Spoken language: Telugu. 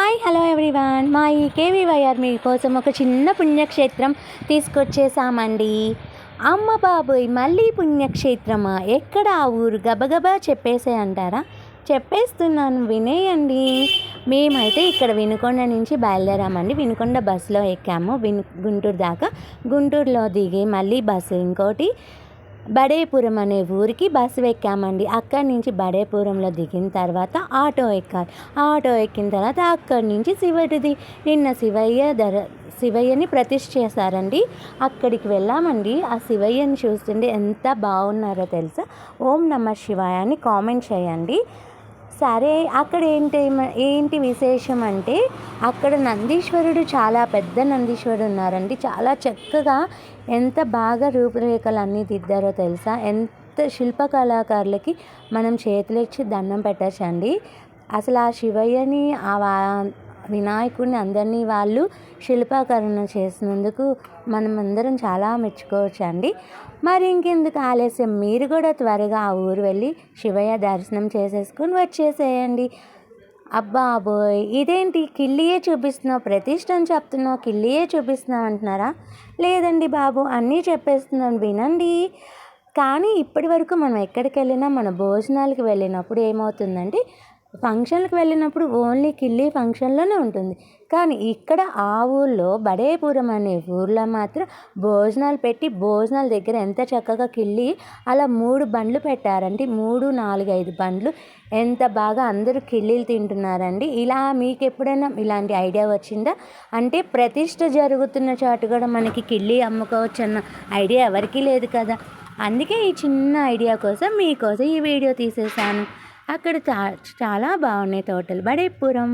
Hi hello everyone. మా ఈ కేవీవైఆర్ మీకోసం ఒక చిన్న పుణ్యక్షేత్రం తీసుకొచ్చేసామండి. అమ్మ బాబోయ్, మళ్ళీ పుణ్యక్షేత్రమా? ఎక్కడ ఆ ఊరు? గబగబా చెప్పేసే అంటారా? చెప్పేస్తున్నాను, వినేయండి. మేమైతే ఇక్కడ వినుకొండ నుంచి బయలుదేరామండి. వినుకొండ బస్సులో ఎక్కాము గుంటూరు దాకా. గుంటూరులో దిగి మళ్ళీ బస్సు ఇంకోటి బడేపురం అనే ఊరికి బస్సు ఎక్కామండి. అక్కడి నుంచి బడేపురంలో దిగిన తర్వాత ఆటో ఎక్కాలి. ఆటో ఎక్కిన తర్వాత అక్కడి నుంచి శివుడిది నిన్న శివయ్యని ప్రతిష్ఠ చేశారండి. అక్కడికి వెళ్ళామండి. ఆ శివయ్యని చూస్తుంటే ఎంత బాగున్నారో తెలుసా. ఓం నమ శివాయ అని కామెంట్ చేయండి. సరే, అక్కడ ఏంటి విశేషం అంటే, అక్కడ నందీశ్వరుడు, చాలా పెద్ద నందీశ్వరుడు ఉన్నారండి. చాలా చక్కగా ఎంత బాగా రూపురేఖలు అన్నీ దిద్దారో తెలుసా. ఎంత శిల్పకళాకారులకి మనం చేతులెచ్చి దండం పెట్టచ్చండి. అసలు ఆ శివయ్యని, ఆ వినాయకుడిని అందరినీ వాళ్ళు శిల్పకరణ చేసినందుకు మనం అందరం చాలా మెచ్చుకోవచ్చు అండి. మరి ఇంకెందుకు ఆలస్యం, మీరు కూడా త్వరగా ఆ ఊరు వెళ్ళి శివయ్య దర్శనం చేసేసుకుని వచ్చేసేయండి. అబ్బాబోయ్, ఇదేంటి కిల్లియే చూపిస్తున్నావు, ప్రతిష్ఠ అని చెప్తున్నావు, కిల్లియే చూపిస్తున్నావు అంటున్నారా? లేదండి బాబు, అన్నీ చెప్పేస్తున్నాను వినండి. కానీ ఇప్పటి వరకు మనం ఎక్కడికి వెళ్ళినా, మన భోజనాలకు వెళ్ళినప్పుడు ఏమవుతుందంటే, ఫంక్షన్లకు వెళ్ళినప్పుడు ఓన్లీ కిల్లి ఫంక్షన్లోనే ఉంటుంది. కానీ ఇక్కడ ఆ ఊళ్ళో బడేపురం అనే ఊర్లో మాత్రం భోజనాలు పెట్టి, భోజనాల దగ్గర ఎంత చక్కగా కిల్లి అలా 3 బండ్లు పెట్టారండి. 3, 4, 5 బండ్లు. ఎంత బాగా అందరూ కిల్లీలు తింటున్నారండి. ఇలా మీకు ఎప్పుడైనా ఇలాంటి ఐడియా వచ్చిందా? అంటే ప్రతిష్ఠ జరుగుతున్న చోటు కూడా మనకి కిల్లి అమ్ముకోవచ్చు అన్న ఐడియా ఎవరికీ లేదు కదా. అందుకే ఈ చిన్న ఐడియా కోసం మీకోసం ఈ వీడియో తీసేసాను. అక్కడ చాలా బాగున్నాయి తోటలు బడేపురం.